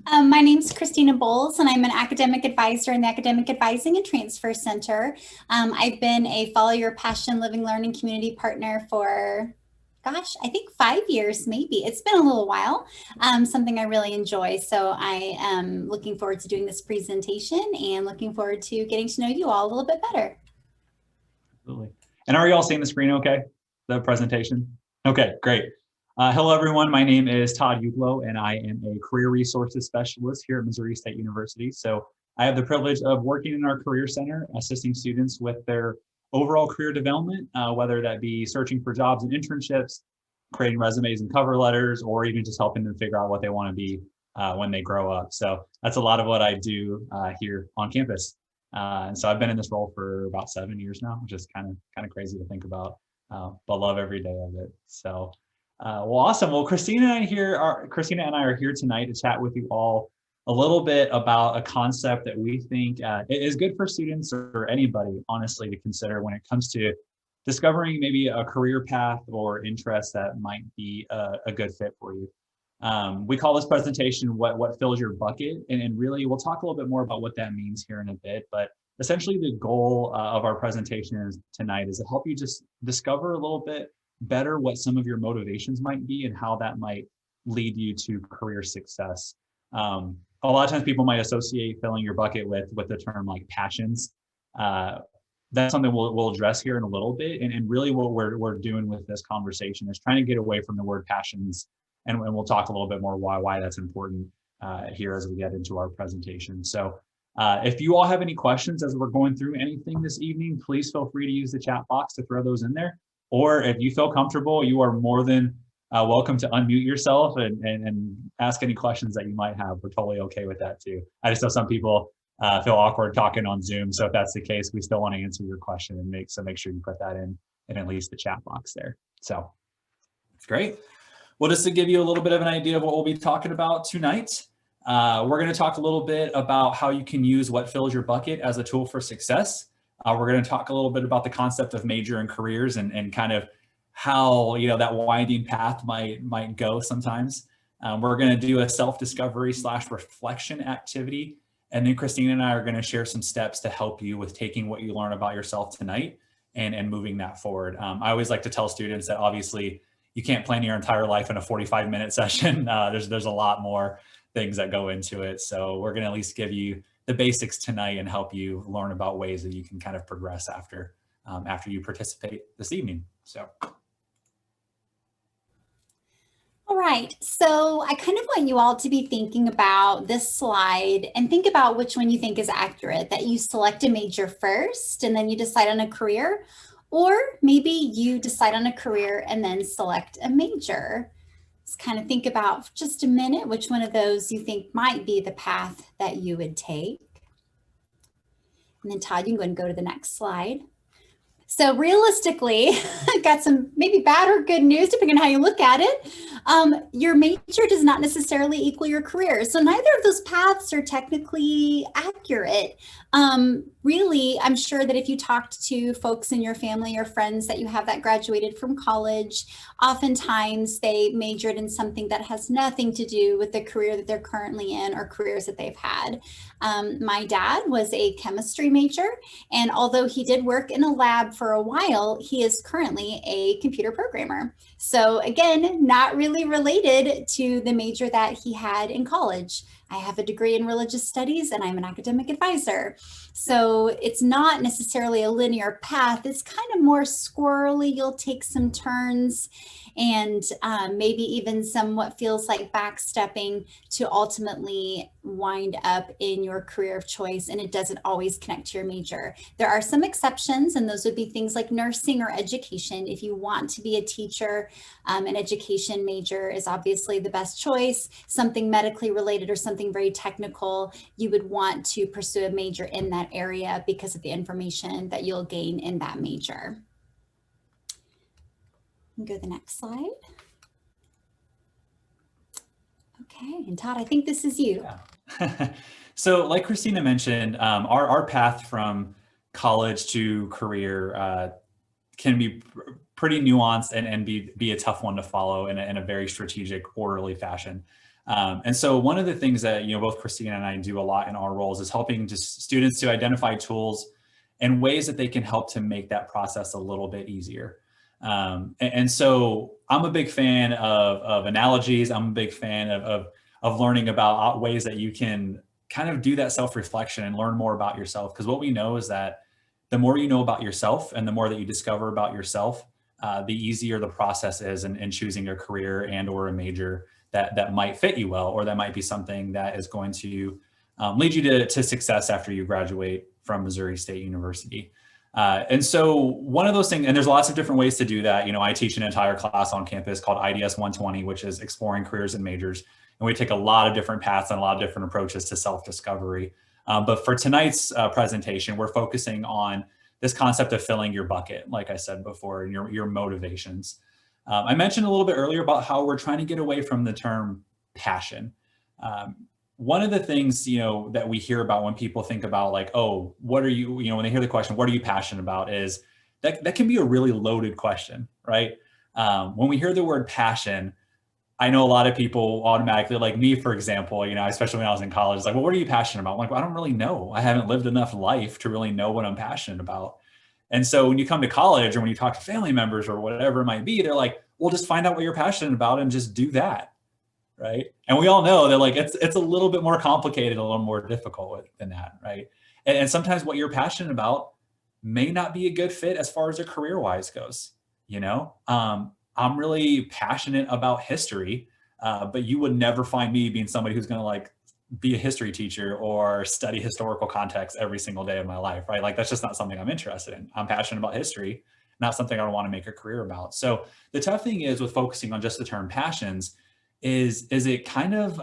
My name's Christina Bowles, and I'm an academic advisor in the Academic Advising and Transfer Center. I've been a Follow Your Passion Living Learning Community Partner for, gosh, I think 5 years, maybe. It's been a little while, something I really enjoy. So I am looking forward to doing this presentation and looking forward to getting to know you all a little bit better. Absolutely. And are you all seeing the screen okay? The presentation? Okay, great. Hello, everyone. My name is Todd Uklo, and I am a career resources specialist here at Missouri State University. So I have the privilege of working in our career center, assisting students with their overall career development, whether that be searching for jobs and internships, creating resumes and cover letters, or even just helping them figure out what they want to be when they grow up. So that's a lot of what I do here on campus. And so I've been in this role for about 7 years now, which is kind of crazy to think about, but love every day of it. So, well, awesome. Well, Christina and I are here tonight to chat with you all a little bit about a concept that we think is good for students or anybody, honestly, to consider when it comes to discovering maybe a career path or interest that might be a good fit for you. We call this presentation what fills your bucket, and really we'll talk a little bit more about what that means here in a bit, but essentially the goal of our presentation tonight is to help you just discover a little bit better what some of your motivations might be and how that might lead you to career success. A lot of times people might associate filling your bucket with the term like passions. That's something we'll address here in a little bit, and really what we're doing with this conversation is trying to get away from the word passions, and we'll talk a little bit more why that's important here as we get into our presentation. So if you all have any questions as we're going through anything this evening, please feel free to use the chat box to throw those in there. Or if you feel comfortable, you are more than welcome to unmute yourself and ask any questions that you might have. We're totally okay with that too. I just know some people feel awkward talking on Zoom. So if that's the case, we still want to answer your question and make sure you put that in at least the chat box there. So that's great. Well, just to give you a little bit of an idea of what we'll be talking about tonight, we're going to talk a little bit about how you can use what fills your bucket as a tool for success. We're going to talk a little bit about the concept of major and careers and kind of how that winding path might go sometimes. We're going to do a self-discovery / reflection activity. And then Christina and I are going to share some steps to help you with taking what you learn about yourself tonight and moving that forward. I always like to tell students that obviously you can't plan your entire life in a 45-minute session. There's a lot more things that go into it. So we're going to at least give you the basics tonight and help you learn about ways that you can kind of progress after you participate this evening. So. All right, so I kind of want you all to be thinking about this slide and think about which one you think is accurate, that you select a major first and then you decide on a career, or maybe you decide on a career and then select a major. Just kind of think about for just a minute which one of those you think might be the path that you would take. And then Todd, you can go and go to the next slide. So realistically, I've got some maybe bad or good news, depending on how you look at it. Your major does not necessarily equal your career. So neither of those paths are technically accurate. Really, I'm sure that if you talked to folks in your family or friends that you have that graduated from college, oftentimes they majored in something that has nothing to do with the career that they're currently in or careers that they've had. My dad was a chemistry major, and although he did work in a lab for a while, he is currently a computer programmer. So again, not really related to the major that he had in college. I have a degree in religious studies and I'm an academic advisor. So it's not necessarily a linear path. It's kind of more squirrely. You'll take some turns and maybe even some what feels like backstepping to ultimately wind up in your career of choice, and it doesn't always connect to your major. There are some exceptions, and those would be things like nursing or education. If you want to be a teacher, an education major is obviously the best choice. Something medically related or something very technical, you would want to pursue a major in that area because of the information that you'll gain in that major. Go to the next slide. Okay, and Todd, I think this is you. Yeah. So like Christina mentioned, our path from college to career can be pretty nuanced and be a tough one to follow in a very strategic, orderly fashion. And so one of the things that, both Christina and I do a lot in our roles is helping just students to identify tools and ways that they can help to make that process a little bit easier. And so I'm a big fan of analogies. I'm a big fan of learning about ways that you can kind of do that self-reflection and learn more about yourself. Because what we know is that the more you know about yourself and the more that you discover about yourself, the easier the process is in choosing a career and or a major that might fit you well, or that might be something that is going to lead you to success after you graduate from Missouri State University. And so one of those things, and there's lots of different ways to do that. I teach an entire class on campus called IDS 120, which is exploring careers and majors. And we take a lot of different paths and a lot of different approaches to self-discovery. But for tonight's presentation, we're focusing on this concept of filling your bucket, like I said before, and your motivations. I mentioned a little bit earlier about how we're trying to get away from the term passion. One of the things, that we hear about when people think about like, oh, what are you, when they hear the question, what are you passionate about, is that can be a really loaded question, right? When we hear the word passion, I know a lot of people automatically, like me, for example, especially when I was in college, it's like, well, what are you passionate about? I'm like, well, I don't really know. I haven't lived enough life to really know what I'm passionate about. And so when you come to college or when you talk to family members or whatever it might be, they're like, well, just find out what you're passionate about and just do that. Right. And we all know that like, it's a little bit more complicated, a little more difficult than that. Right. And sometimes what you're passionate about may not be a good fit as far as a career wise goes. I'm really passionate about history, but you would never find me being somebody who's going to like be a history teacher or study historical context every single day of my life, right? Like that's just not something I'm interested in. I'm passionate about history, not something I want to make a career about. So the tough thing is with focusing on just the term passions is it kind of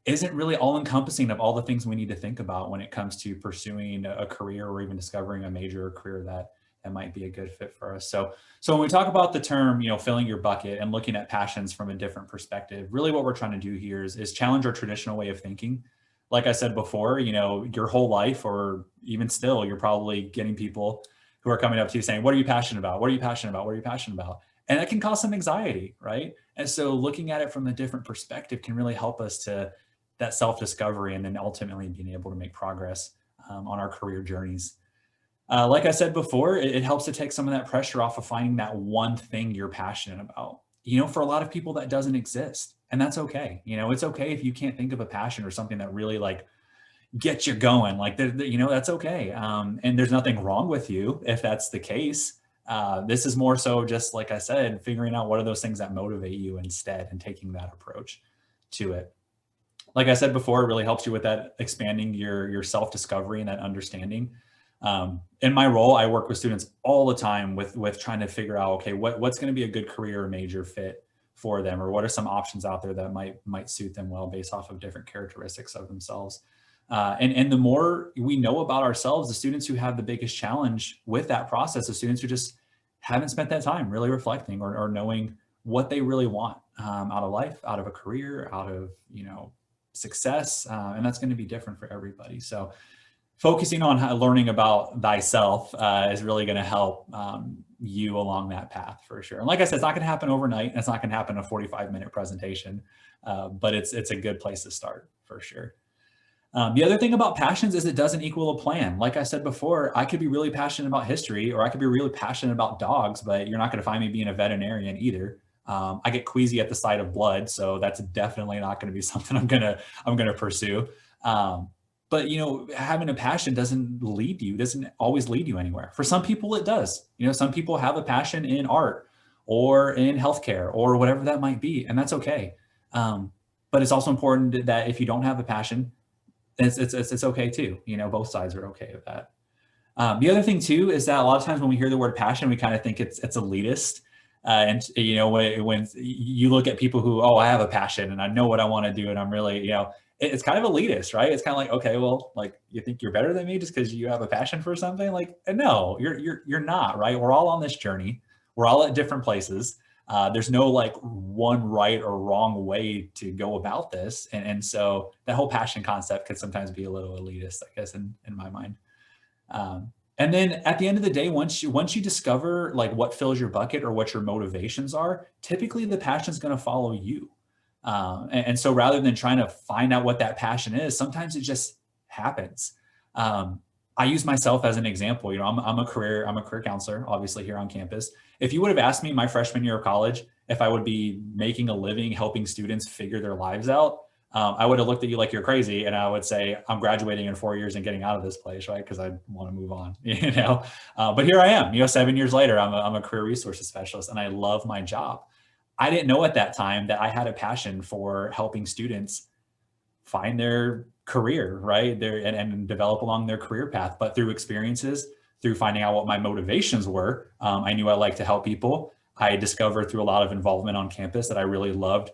isn't really all encompassing of all the things we need to think about when it comes to pursuing a career or even discovering a major or career that might be a good fit for us. So when we talk about the term, filling your bucket and looking at passions from a different perspective, really what we're trying to do here is challenge our traditional way of thinking. Like I said before, your whole life, or even still, you're probably getting people who are coming up to you saying, what are you passionate about? What are you passionate about? What are you passionate about? And that can cause some anxiety, right? And so looking at it from a different perspective can really help us to that self-discovery and then ultimately being able to make progress on our career journeys. Like I said before, it helps to take some of that pressure off of finding that one thing you're passionate about. For a lot of people that doesn't exist, and that's okay. It's okay if you can't think of a passion or something that really like gets you going, like, that's okay. And there's nothing wrong with you if that's the case. This is more so just, like I said, figuring out what are those things that motivate you instead and taking that approach to it. Like I said before, it really helps you with that expanding your self-discovery and that understanding. In my role, I work with students all the time with trying to figure out, okay, what's going to be a good career or major fit for them, or what are some options out there that might suit them well based off of different characteristics of themselves. And the more we know about ourselves, the students who have the biggest challenge with that process, the students who just haven't spent that time really reflecting or knowing what they really want out of life, out of a career, out of, success. And that's going to be different for everybody. So focusing on learning about thyself is really going to help you along that path for sure. And like I said, it's not going to happen overnight. And it's not going to happen in a 45-minute presentation, but it's a good place to start for sure. The other thing about passions is it doesn't equal a plan. Like I said before, I could be really passionate about history, or I could be really passionate about dogs, but you're not going to find me being a veterinarian either. I get queasy at the sight of blood, so that's definitely not going to be something I'm gonna pursue. But having a passion doesn't always lead you anywhere. For some people, it does. Some people have a passion in art or in healthcare or whatever that might be, and that's okay. But it's also important that if you don't have a passion, it's okay too. Both sides are okay with that. The other thing too is that a lot of times when we hear the word passion, we kind of think it's elitist. And when you look at people who, I have a passion and I know what I want to do, and I'm really, it's kind of elitist, right? It's kind of like, okay, well, like, you think you're better than me just because you have a passion for something? Like, no, you're not, right? We're all on this journey. We're all at different places. There's no like one right or wrong way to go about this. And so that whole passion concept could sometimes be a little elitist, I guess, in my mind. And then at the end of the day, once you discover like what fills your bucket or what your motivations are, typically the passion is going to follow you. And so rather than trying to find out what that passion is, sometimes it just happens. I use myself as an example. You know, I'm a career counselor, obviously here on campus. If you would have asked me my freshman year of college if I would be making a living helping students figure their lives out, I would have looked at you like you're crazy, and I would say I'm graduating in 4 years and getting out of this place, right? Because I want to move on, you know. But here I am, you know, 7 years later, I'm a career resources specialist, and I love my job. I didn't know at that time that I had a passion for helping students find their career, right? And develop along their career path. But through experiences, through finding out what my motivations were, I knew I liked to help people. I discovered through a lot of involvement on campus that I really loved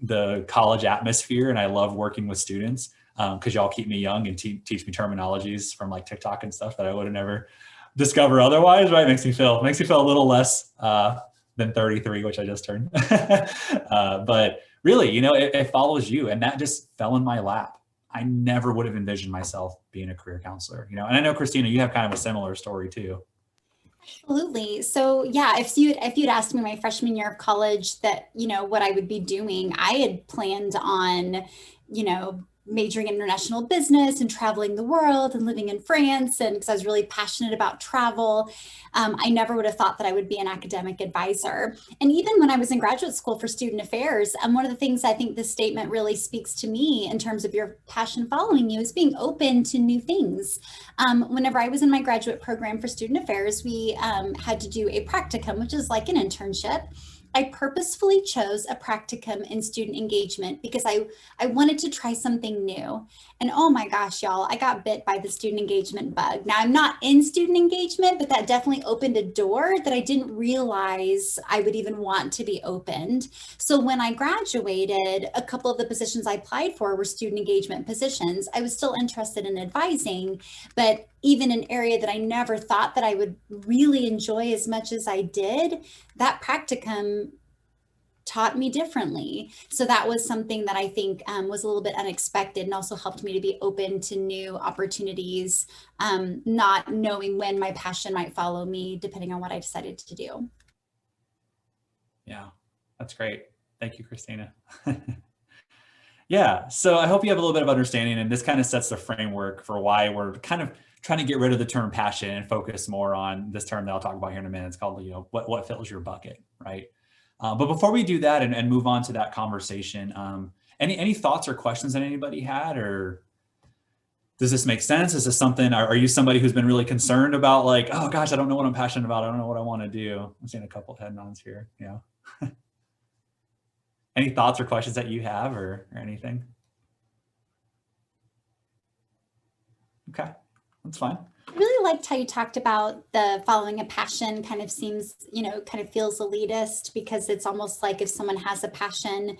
the college atmosphere, and I love working with students because y'all keep me young and teach me terminologies from like TikTok and stuff that I would have never discovered otherwise, right? Makes me feel a little less than 33, which I just turned. But really, you know, it follows you, and that just fell in my lap. I never would have envisioned myself being a career counselor, you know. And I know, Christina, you have kind of a similar story too. Absolutely. So yeah, if you'd asked me my freshman year of college that, you know, what I would be doing, I had planned on, you know, majoring in international business and traveling the world and living in France. And because I was really passionate about travel, I never would have thought that I would be an academic advisor. And even when I was in graduate school for student affairs, one of the things I think this statement really speaks to me in terms of your passion following you is being open to new things. Whenever I was in my graduate program for student affairs, we had to do a practicum, which is like an internship. I purposefully chose a practicum in student engagement because I wanted to try something new. And oh my gosh, y'all, I got bit by the student engagement bug. Now I'm not in student engagement, but that definitely opened a door that I didn't realize I would even want to be opened. So when I graduated, a couple of the positions I applied for were student engagement positions. I was still interested in advising, but even an area that I never thought that I would really enjoy as much as I did, that practicum taught me differently. So that was something that I think was a little bit unexpected and also helped me to be open to new opportunities, not knowing when my passion might follow me, depending on what I decided to do. Yeah, that's great. Thank you, Christina. Yeah, so I hope you have a little bit of understanding, and this kind of sets the framework for why we're kind of trying to get rid of the term passion and focus more on this term that I'll talk about here in a minute. It's called, you know, what fills your bucket, right? But before we do that and move on to that conversation, any thoughts or questions that anybody had, or does this make sense? Is this something, are you somebody who's been really concerned about like, oh gosh, I don't know what I'm passionate about. I don't know what I want to do. I'm seeing a couple of head nods here. Yeah. Any thoughts or questions that you have or anything? Okay, that's fine. I really liked how you talked about the following a passion kind of seems, you know, kind of feels elitist because it's almost like if someone has a passion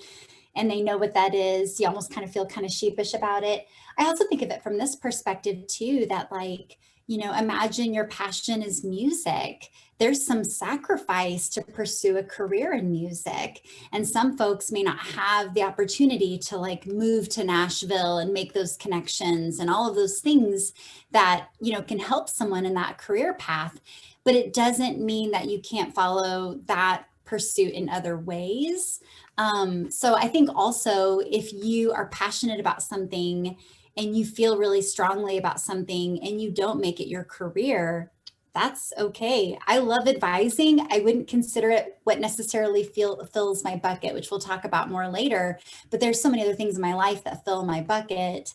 and they know what that is, you almost kind of feel kind of sheepish about it. I also think of it from this perspective too, that like, you know, imagine your passion is music. There's some sacrifice to pursue a career in music. And some folks may not have the opportunity to like move to Nashville and make those connections and all of those things that, you know, can help someone in that career path. But it doesn't mean that you can't follow that pursuit in other ways. So I think also if you are passionate about something and you feel really strongly about something and you don't make it your career, that's okay. I love advising. I wouldn't consider it what necessarily fills my bucket, which we'll talk about more later. But there's so many other things in my life that fill my bucket,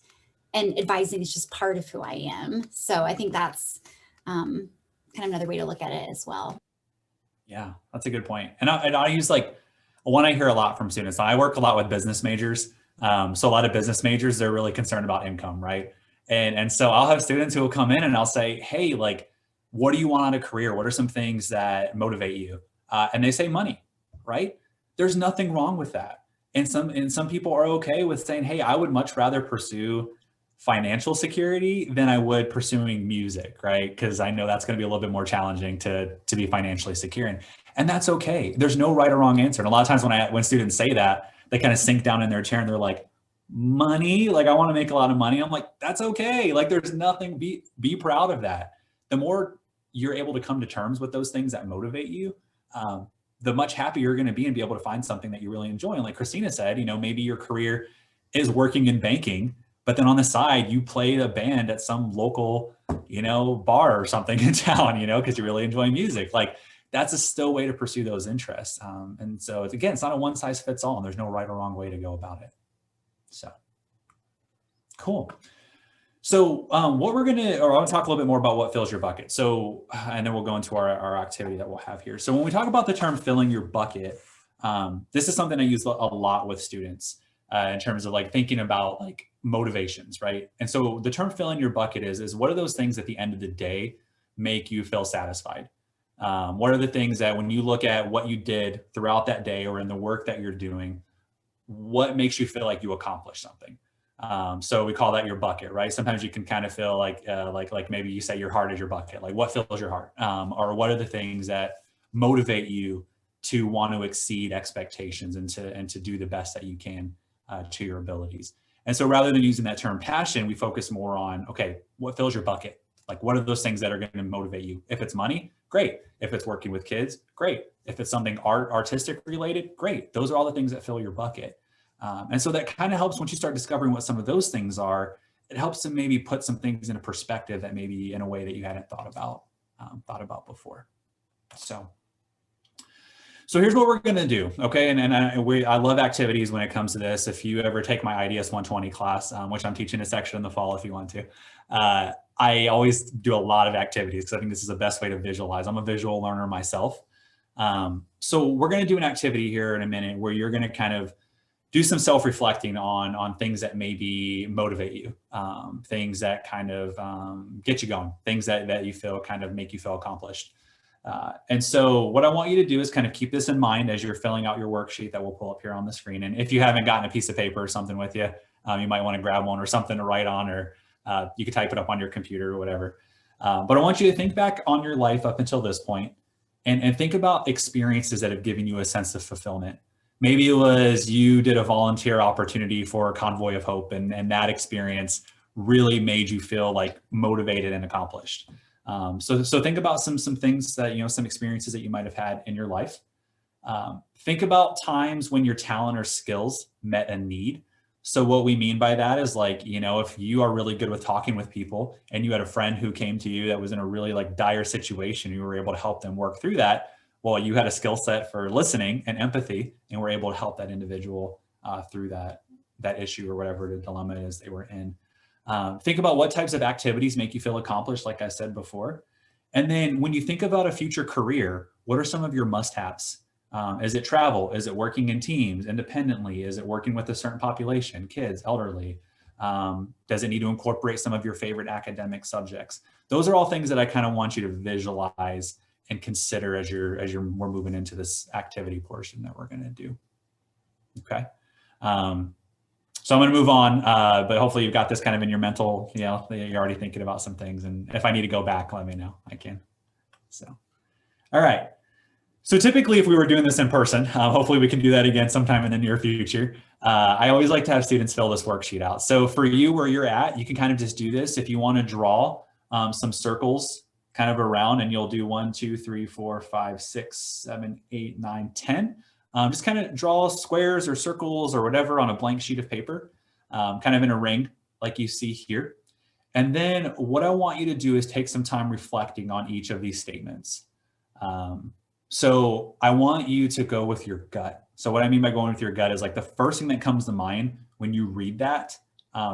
and advising is just part of who I am. So I think that's kind of another way to look at it as well. Yeah, that's a good point. And I use like one I hear a lot from students. I work a lot with business majors. So a lot of business majors, they're really concerned about income, right? And so I'll have students who will come in and I'll say, hey, like, what do you want out of a career? What are some things that motivate you? And they say money, right? There's nothing wrong with that. And some people are okay with saying, hey, I would much rather pursue financial security than I would pursuing music, right? Because I know that's going to be a little bit more challenging to be financially secure. And that's okay. There's no right or wrong answer. And a lot of times when students say that, they kind of sink down in their chair and they're like, money, like I want to make a lot of money. I'm like, that's okay. Like there's nothing, be proud of that. The more you're able to come to terms with those things that motivate you, the much happier you're going to be and be able to find something that you really enjoy. And like Christina said, maybe your career is working in banking, but then on the side, you played a band at some local, bar or something in town, because you really enjoy music. Like that's a still way to pursue those interests. And so it's not a one size fits all, and there's no right or wrong way to go about it. So cool. So what we're going to, or I'll talk a little bit more about what fills your bucket. So, and then we'll go into our activity that we'll have here. So when we talk about the term filling your bucket, this is something I use a lot with students in terms of like thinking about like motivations, right? And so the term filling your bucket is what are those things at the end of the day make you feel satisfied? What are the things that when you look at what you did throughout that day or in the work that you're doing, what makes you feel like you accomplished something? So we call that your bucket, right? Sometimes you can kind of feel like maybe you say your heart is your bucket. Like what fills your heart? Or what are the things that motivate you to want to exceed expectations and to do the best that you can to your abilities? And so rather than using that term passion, we focus more on, okay, what fills your bucket? Like what are those things that are going to motivate you? If it's money, great. If it's working with kids, great. If it's something artistic related, great. Those are all the things that fill your bucket. And so that kind of helps once you start discovering what some of those things are, it helps to maybe put some things in a perspective that maybe in a way that you hadn't thought about before. So here's what we're going to do. Okay. And I love activities when it comes to this. If you ever take my IDS 120 class, which I'm teaching a section in the fall, if you want to, I always do a lot of activities because I think this is the best way to visualize. I'm a visual learner myself. So we're going to do an activity here in a minute where you're going to kind of do some self-reflecting on things that maybe motivate you, things that kind of get you going, things that you feel kind of make you feel accomplished. And so what I want you to do is kind of keep this in mind as you're filling out your worksheet that we'll pull up here on the screen. And if you haven't gotten a piece of paper or something with you, you might want to grab one or something to write on, or you can type it up on your computer or whatever. But I want you to think back on your life up until this point and think about experiences that have given you a sense of fulfillment. Maybe it was you did a volunteer opportunity for Convoy of Hope, and that experience really made you feel like motivated and accomplished. So think about some things that, some experiences that you might have had in your life. Think about times when your talent or skills met a need. So what we mean by that is like, if you are really good with talking with people and you had a friend who came to you that was in a really like dire situation, you were able to help them work through that. Well, you had a skill set for listening and empathy, and were able to help that individual through that issue or whatever the dilemma is they were in. Think about what types of activities make you feel accomplished, like I said before. And then when you think about a future career, what are some of your must-haves? Is it travel? Is it working in teams independently? Is it working with a certain population, kids, elderly? Does it need to incorporate some of your favorite academic subjects? Those are all things that I kind of want you to visualize and consider as we're moving into this activity portion that we're going to do. Okay. So I'm going to move on, but hopefully you've got this kind of in your mental, you're already thinking about some things. And if I need to go back, let me know. I can. So, all right. So typically if we were doing this in person, hopefully we can do that again sometime in the near future. I always like to have students fill this worksheet out. So for you, where you're at, you can kind of just do this. If you want to draw some circles kind of around, and you'll do 1, 2, 3, 4, 5, 6, 7, 8, 9, 10. Just kind of draw squares or circles or whatever on a blank sheet of paper, kind of in a ring like you see here. And then what I want you to do is take some time reflecting on each of these statements. So I want you to go with your gut. So what I mean by going with your gut is like the first thing that comes to mind when you read that,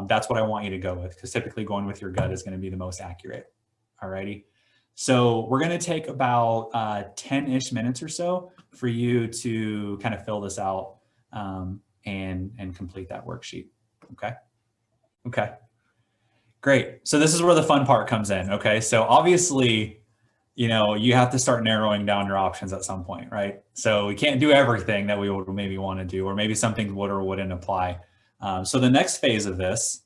that's what I want you to go with, because typically going with your gut is going to be the most accurate. Alrighty. So we're going to take about 10-ish minutes or so for you to kind of fill this out and complete that worksheet. Okay. Okay. Great. So this is where the fun part comes in. Okay. So obviously, you have to start narrowing down your options at some point, right? So we can't do everything that we would maybe want to do, or maybe some things would or wouldn't apply. So the next phase of this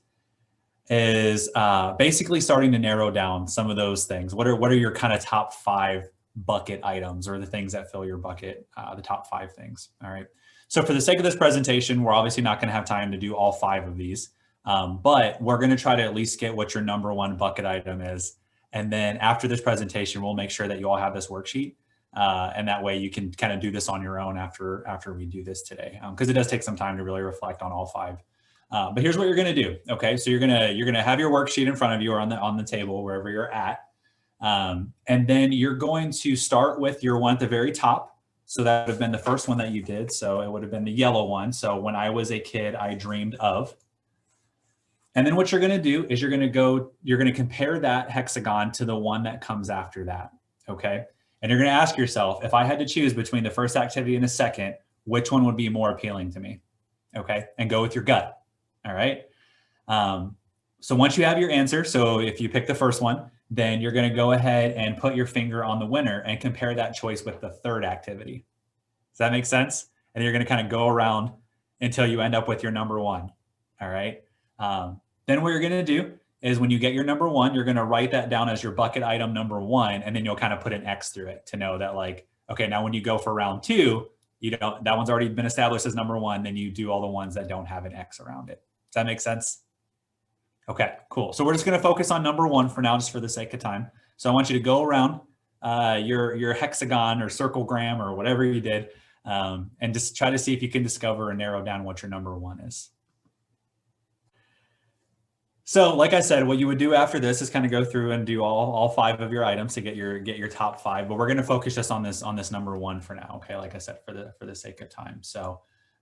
is basically starting to narrow down some of those things. What are your kind of top 5 bucket items, or the things that fill your bucket, the top 5 things. All right. So for the sake of this presentation, we're obviously not going to have time to do all 5 of these, but we're going to try to at least get what your number 1 bucket item is. And then after this presentation, we'll make sure that you all have this worksheet. And that way you can kind of do this on your own after we do this today, because it does take some time to really reflect on all 5. But here's what you're going to do. Okay, so you're gonna have your worksheet in front of you or on the table wherever you're at, and then you're going to start with your one at the very top. So that would have been the first one that you did. So it would have been the yellow one. So when I was a kid, I dreamed of. And then what you're going to do is you're going to compare that hexagon to the one that comes after that. Okay. And you're going to ask yourself, if I had to choose between the first activity and the second, which one would be more appealing to me? Okay. And go with your gut. All right. So once you have your answer, so if you pick the first one, then you're going to go ahead and put your finger on the winner and compare that choice with the third activity. Does that make sense? And you're going to kind of go around until you end up with your number 1. All right. Then what you're going to do is when you get your number 1, you're going to write that down as your bucket item number 1, and then you'll kind of put an X through it to know that, like, okay, now when you go for round 2, that one's already been established as number 1, then you do all the ones that don't have an X around it. Does that make sense? Okay, cool. So we're just going to focus on number 1 for now, just for the sake of time. So I want you to go around your hexagon or circlegram or whatever you did, and just try to see if you can discover or narrow down what your number 1 is. So like I said, what you would do after this is kind of go through and do all 5 of your items to get your top 5, but we're going to focus just on this number 1 for now. Okay, like I said, for the sake of time. So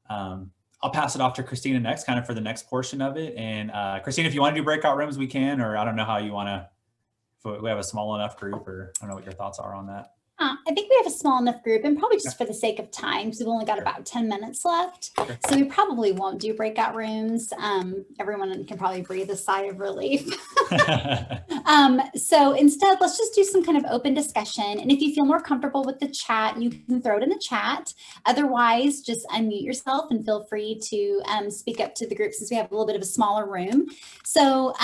I'll pass it off to Christina next, kind of for the next portion of it. And Christina, if you want to do breakout rooms, we can, or I don't know how you want to, if we have a small enough group, or I don't know what your thoughts are on that. I think we have a small enough group, and probably just for the sake of time, because we've only got about 10 minutes left. Okay. So we probably won't do breakout rooms. Everyone can probably breathe a sigh of relief. So instead, let's just do some kind of open discussion. And if you feel more comfortable with the chat, you can throw it in the chat. Otherwise, just unmute yourself and feel free to speak up to the group, since we have a little bit of a smaller room. So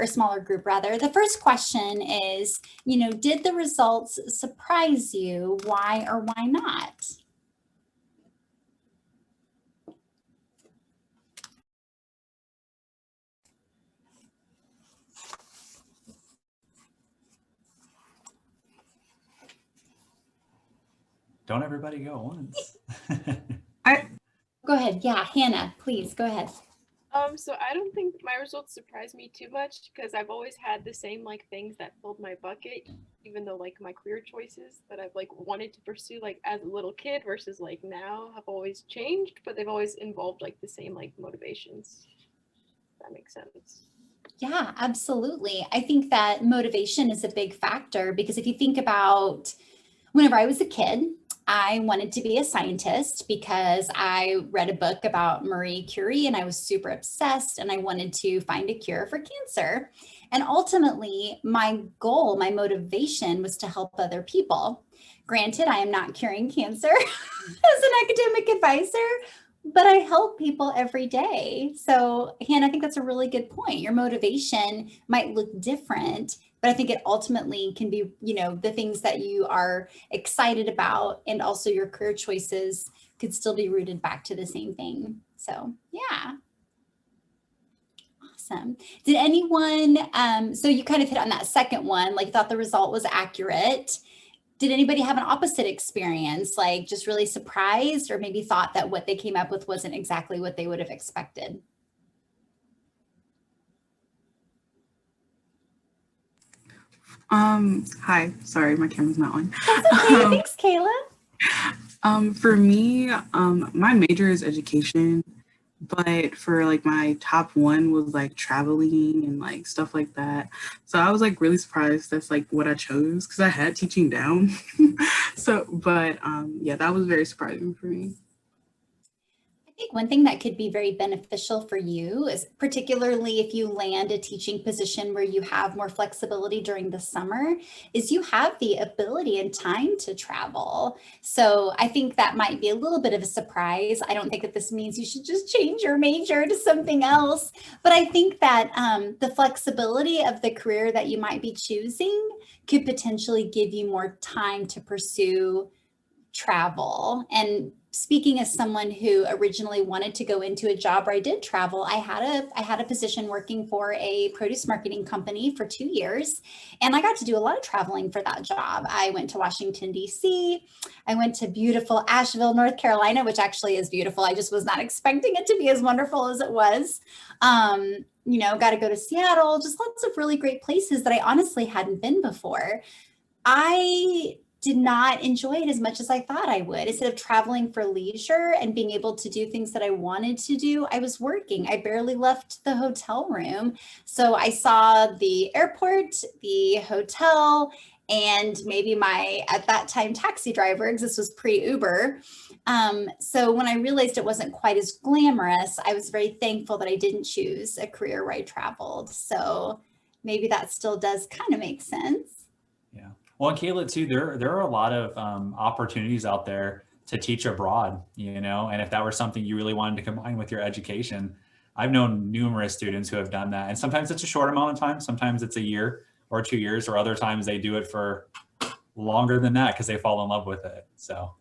smaller group rather. The first question is, did the results surprise you? Why or why not? Don't everybody go once. Go ahead. Yeah, Hannah, please go ahead. So I don't think my results surprised me too much, because I've always had the same things that filled my bucket, even though my career choices that I've wanted to pursue as a little kid versus now have always changed, but they've always involved the same motivations. If that makes sense. Yeah, absolutely. I think that motivation is a big factor, because if you think about whenever I was a kid, I wanted to be a scientist because I read a book about Marie Curie and I was super obsessed, and I wanted to find a cure for cancer. And ultimately, my goal, my motivation was to help other people. Granted, I am not curing cancer as an academic advisor, but I help people every day. So, Hannah, I think that's a really good point. Your motivation might look different, but I think it ultimately can be, the things that you are excited about, and also your career choices could still be rooted back to the same thing. So, yeah. Awesome. Did anyone, so you kind of hit on that second one, thought the result was accurate. Did anybody have an opposite experience, just really surprised, or maybe thought that what they came up with wasn't exactly what they would have expected? Hi, sorry, my camera's not on. That's okay. Thanks, Kayla. For me, my major is education, but for my top one was traveling and stuff like that. So I was really surprised that's what I chose, because I had teaching down. Yeah, that was very surprising for me. I think one thing that could be very beneficial for you is, particularly if you land a teaching position where you have more flexibility during the summer, is you have the ability and time to travel. So I think that might be a little bit of a surprise. I don't think that this means you should just change your major to something else, but I think that the flexibility of the career that you might be choosing could potentially give you more time to pursue travel. And speaking as someone who originally wanted to go into a job where I did travel, I had a position working for a produce marketing company for 2 years, and I got to do a lot of traveling for that job. I went to Washington, D.C. I went to beautiful Asheville, North Carolina, which actually is beautiful. I just was not expecting it to be as wonderful as it was. Got to go to Seattle, just lots of really great places that I honestly hadn't been before. I did not enjoy it as much as I thought I would. Instead of traveling for leisure and being able to do things that I wanted to do, I was working. I barely left the hotel room. So I saw the airport, the hotel, and maybe my, at that time, taxi driver, because this was pre-Uber. So when I realized it wasn't quite as glamorous, I was very thankful that I didn't choose a career where I traveled. So maybe that still does kind of make sense. Yeah. Well, and Kayla, too, there are a lot of opportunities out there to teach abroad, and if that were something you really wanted to combine with your education, I've known numerous students who have done that. And sometimes it's a short amount of time. Sometimes it's a year or 2 years, or other times they do it for longer than that because they fall in love with it. So.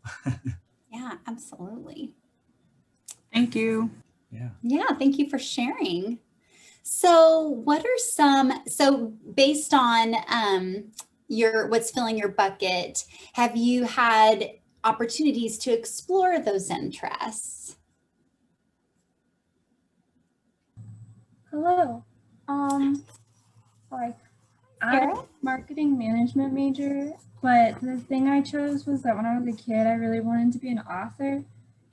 Yeah, absolutely. Thank you. Yeah. Yeah, thank you for sharing. So so based on what's filling your bucket, have you had opportunities to explore those interests? Hello. I'm a marketing management major, but the thing I chose was that when I was a kid, I really wanted to be an author,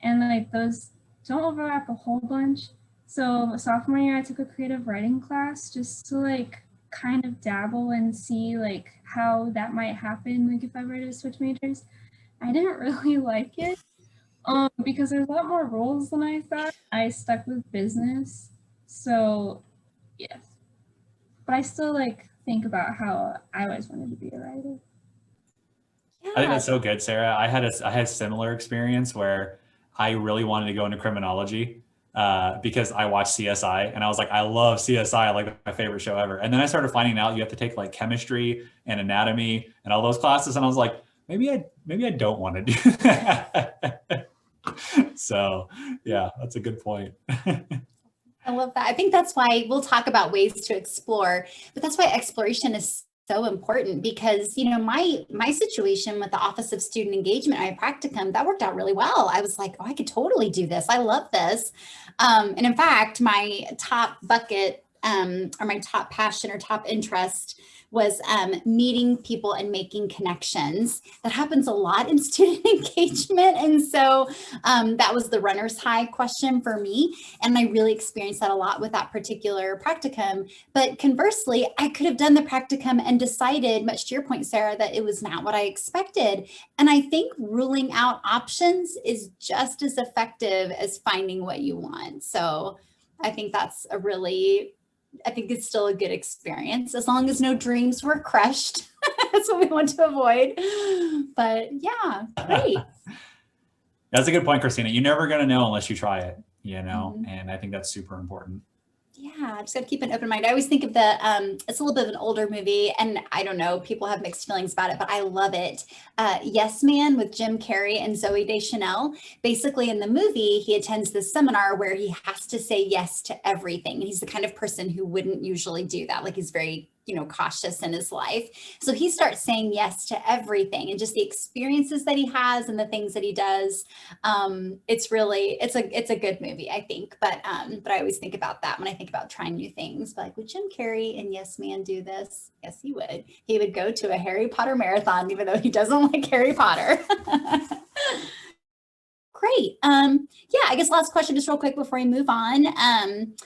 and those don't overlap a whole bunch. So sophomore year, I took a creative writing class just to kind of dabble and see how that might happen if I were to switch majors. I didn't really like it because there's a lot more rules than I thought. I stuck with business, so yes, but I still think about how I always wanted to be a writer. Yeah. I think that's so good, Sarah. I had a similar experience where I really wanted to go into criminology because I watched CSI, and I was like, I love CSI, my favorite show ever. And then I started finding out you have to take chemistry and anatomy and all those classes, and I was like, maybe I don't want to do that. So yeah, that's a good point. I love that. I think that's why we'll talk about ways to explore, but that's why exploration is so important, because my situation with the Office of Student Engagement, my practicum, that worked out really well. I was like, oh, I could totally do this. I love this. And in fact, my top bucket or my top passion or top interest was meeting people and making connections. That happens a lot in student engagement. And so that was the runner's high question for me. And I really experienced that a lot with that particular practicum. But conversely, I could have done the practicum and decided, much to your point, Sarah, that it was not what I expected. And I think ruling out options is just as effective as finding what you want. So I think that's I think it's still a good experience, as long as no dreams were crushed. That's what we want to avoid. But yeah, great. That's a good point, Christina. You're never going to know unless you try it, Mm-hmm. And I think that's super important. Yeah, just got to keep an open mind. I always think of it's a little bit of an older movie, and I don't know, people have mixed feelings about it, but I love it. Yes Man with Jim Carrey and Zooey Deschanel. Basically in the movie, he attends this seminar where he has to say yes to everything. And he's the kind of person who wouldn't usually do that. He's very, cautious in his life. So he starts saying yes to everything, and just the experiences that he has and the things that he does. It's a good movie, I think. But I always think about that when I think about trying new things. Would Jim Carrey and Yes Man do this? Yes, he would. He would go to a Harry Potter marathon, even though he doesn't like Harry Potter. Great. Yeah, I guess last question, just real quick before we move on.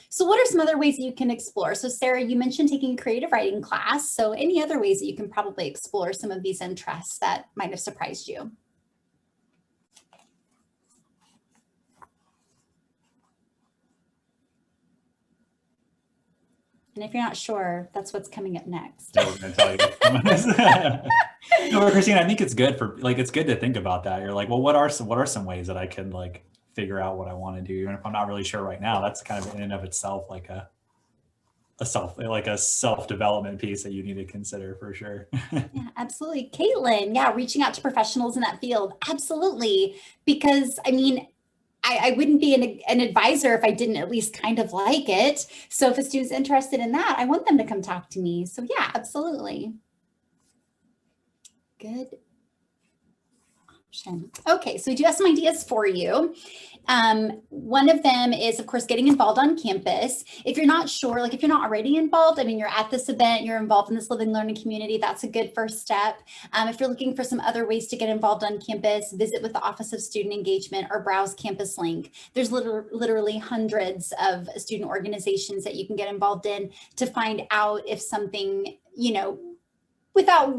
So what are some other ways that you can explore? So Sarah, you mentioned taking a creative writing class. So any other ways that you can probably explore some of these interests that might have surprised you? And if you're not sure, that's what's coming up next. So we're going to tell you. No, but Christina, I think it's good it's good to think about that. You're like, well, what are some ways that I can figure out what I want to do, even if I'm not really sure right now? That's kind of in and of itself a self-development piece that you need to consider for sure. Yeah, absolutely. Caitlin, yeah, reaching out to professionals in that field. Absolutely. Because I mean, I wouldn't be an advisor if I didn't at least kind of like it. So if a student's interested in that, I want them to come talk to me. So yeah, absolutely. Good option. Okay, so we do have some ideas for you. One of them is, of course, getting involved on campus. If you're not sure, like if you're not already involved, I mean, you're at this event, you're involved in this living learning community, that's a good first step. If you're looking for some other ways to get involved on campus, visit with the Office of Student Engagement or browse Campus Link. There's literally hundreds of student organizations that you can get involved in to find out if something, you know, without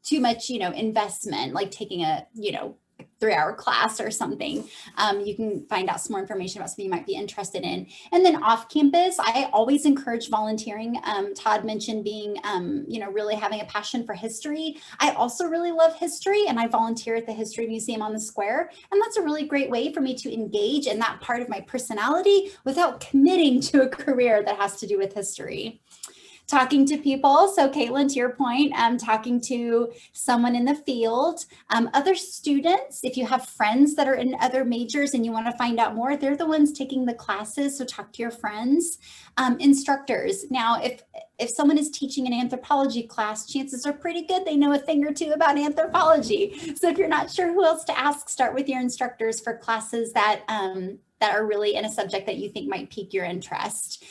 too much, you know, investment, like taking a, you know, 3-hour class or something, you can find out some more information about something you might be interested in. And then off campus, I always encourage volunteering. Todd mentioned being, you know, really having a passion for history. I also really love history, and I volunteer at the History Museum on the Square. And that's a really great way for me to engage in that part of my personality without committing to a career that has to do with history. Talking to people. So Caitlin, to your point, talking to someone in the field, other students, if you have friends that are in other majors and you want to find out more, they're the ones taking the classes. So talk to your friends. Instructors. Now, if someone is teaching an anthropology class, chances are pretty good they know a thing or two about anthropology. So if you're not sure who else to ask, start with your instructors for classes that that are really in a subject that you think might pique your interest.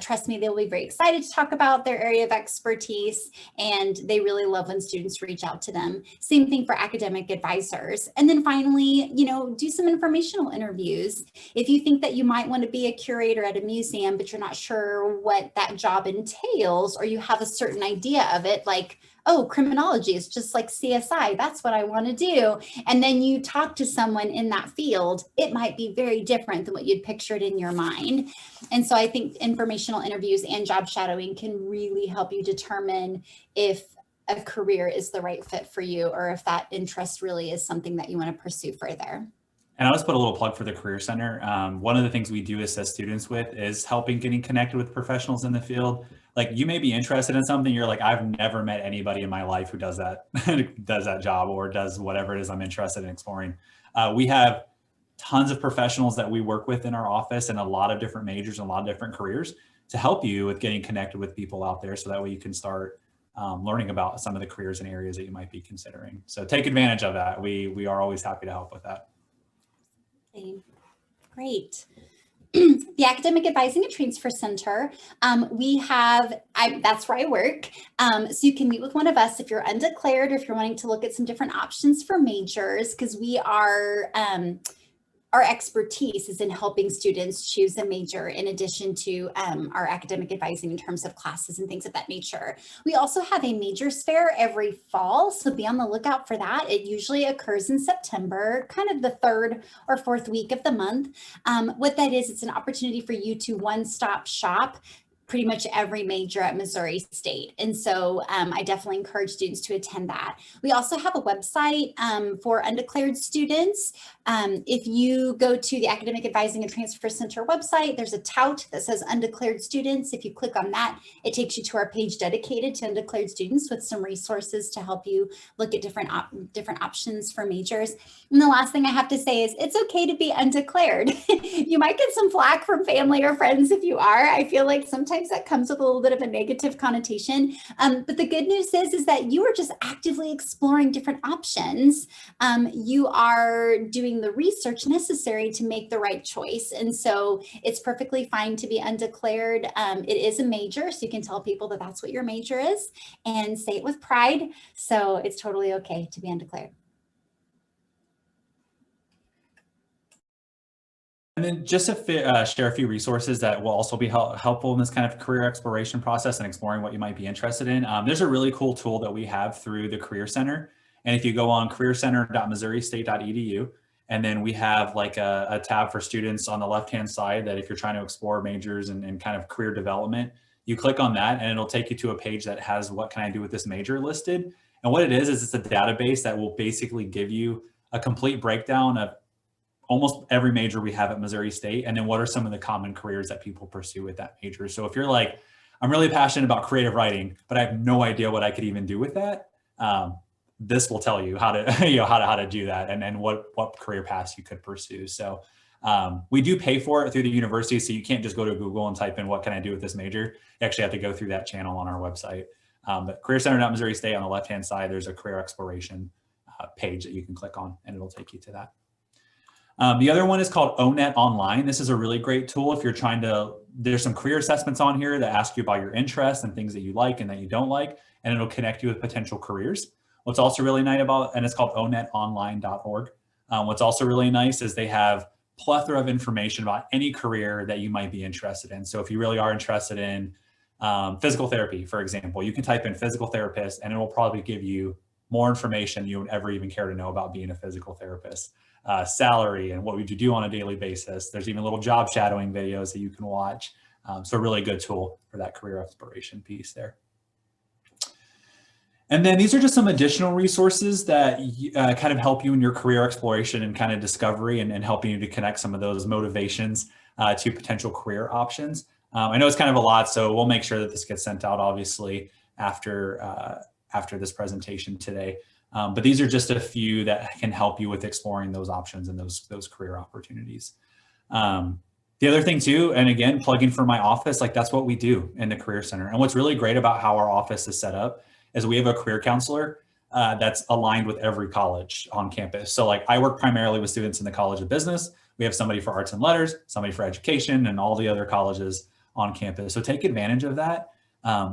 Trust me, they'll be very excited to talk about their area of expertise, and they really love when students reach out to them. Same thing for academic advisors. And then finally, you know, do some informational interviews. If you think that you might want to be a curator at a museum, but you're not sure what that job entails, or you have a certain idea of it, like, oh, criminology is just like CSI, that's what I want to do. And then you talk to someone in that field, it might be very different than what you'd pictured in your mind. And so I think informational interviews and job shadowing can really help you determine if a career is the right fit for you, or if that interest really is something that you want to pursue further. And I'll just put a little plug for the Career Center. One of the things we do assist students with is helping getting connected with professionals in the field. Like, you may be interested in something, you're like, I've never met anybody in my life who does that, does that job or does whatever it is I'm interested in exploring. We have tons of professionals that we work with in our office in a lot of different majors and a lot of different careers to help you with getting connected with people out there. So that way you can start learning about some of the careers and areas that you might be considering. So take advantage of that. We are always happy to help with that. Great. The Academic Advising and Transfer Center, we have, that's where I work. So you can meet with one of us if you're undeclared, or if you're wanting to look at some different options for majors, because we are, our expertise is in helping students choose a major in addition to our academic advising in terms of classes and things of that nature. We also have a majors fair every fall, so be on the lookout for that. It usually occurs in September, kind of the 3rd or 4th week of the month. What that is, it's an opportunity for you to one-stop shop pretty much every major at Missouri State. And so I definitely encourage students to attend that. We also have a website for undeclared students. If you go to the Academic Advising and Transfer Center website, there's a tout that says undeclared students. If you click on that, it takes you to our page dedicated to undeclared students with some resources to help you look at different options for majors. And the last thing I have to say is it's okay to be undeclared. You might get some flack from family or friends if you are. I feel like sometimes that comes with a little bit of a negative connotation. But the good news is that you are just actively exploring different options. You are doing the research necessary to make the right choice. And so it's perfectly fine to be undeclared. It is a major, so you can tell people that that's what your major is and say it with pride. So it's totally okay to be undeclared. And then just to share a few resources that will also be helpful in this kind of career exploration process and exploring what you might be interested in. There's a really cool tool that we have through the Career Center. And if you go on careercenter.missouristate.edu, and then we have like a tab for students on the left-hand side that if you're trying to explore majors and kind of career development, you click on that and it'll take you to a page that has what can I do with this major listed. And what it is it's a database that will basically give you a complete breakdown of almost every major we have at Missouri State, and then what are some of the common careers that people pursue with that major. So if you're like, I'm really passionate about creative writing, but I have no idea what I could even do with that. This will tell you how to, you know, how to do that and what career paths you could pursue. So we do pay for it through the university. So you can't just go to Google and type in, what can I do with this major? You actually have to go through that channel on our website. But CareerCenter.Missouri State, on the left-hand side, there's a career exploration page that you can click on, and it'll take you to that. The other one is called ONET Online. This is a really great tool if you're trying to, there's some career assessments on here that ask you about your interests and things that you like and that you don't like, and it'll connect you with potential careers. What's also really nice about, and it's called onetonline.org. What's also really nice is they have plethora of information about any career that you might be interested in. So if you really are interested in physical therapy, for example, you can type in physical therapist and it will probably give you more information you would ever even care to know about being a physical therapist. Salary and what would you do on a daily basis. There's even little job shadowing videos that you can watch. So a really good tool for that career exploration piece there. And then these are just some additional resources that kind of help you in your career exploration and kind of discovery and helping you to connect some of those motivations to potential career options. I know it's kind of a lot, so we'll make sure that this gets sent out obviously after this presentation today. But these are just a few that can help you with exploring those options and those career opportunities. The other thing too, and again, plugging for my office, like that's what we do in the Career Center. And what's really great about how our office is set up is we have a career counselor that's aligned with every college on campus. So like I work primarily with students in the College of Business. We have somebody for arts and letters, somebody for education, and all the other colleges on campus. So take advantage of that.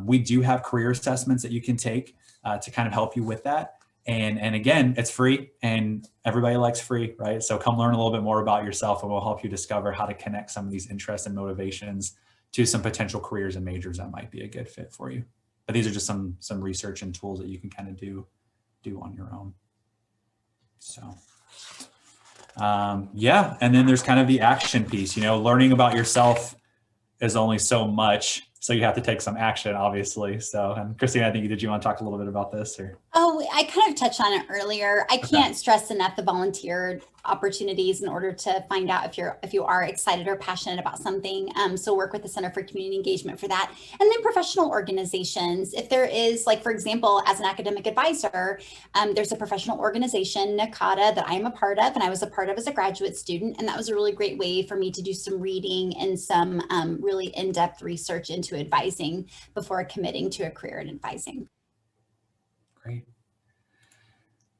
We do have career assessments that you can take to kind of help you with that. And again, it's free and everybody likes free, right? So come learn a little bit more about yourself and we'll help you discover how to connect some of these interests and motivations to some potential careers and majors that might be a good fit for you. But these are just some research and tools that you can kind of do on your own. So yeah, and then there's kind of the action piece, you know, learning about yourself is only so much. So you have to take some action, obviously. So, and Christine, I think did you want to talk a little bit about this? Or? Oh, I kind of touched on it earlier. I can't stress enough the volunteer opportunities in order to find out if you are excited or passionate about something. So work with the Center for Community Engagement for that. And then professional organizations. If there is, like, for example, as an academic advisor, there's a professional organization, NACADA, that I am a part of, and I was a part of as a graduate student. And that was a really great way for me to do some reading and some really in-depth research into advising before committing to a career in advising. Great.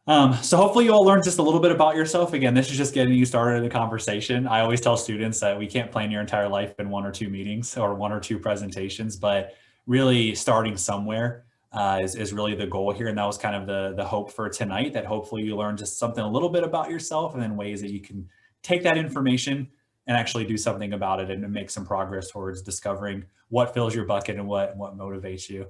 So hopefully you all learned just a little bit about yourself. Again, this is just getting you started in the conversation. I always tell students that we can't plan your entire life in 1 or 2 meetings or 1 or 2 presentations, but really starting somewhere is really the goal here. And that was kind of the hope for tonight, that hopefully you learn just something a little bit about yourself and then ways that you can take that information and actually do something about it and make some progress towards discovering what fills your bucket and what motivates you.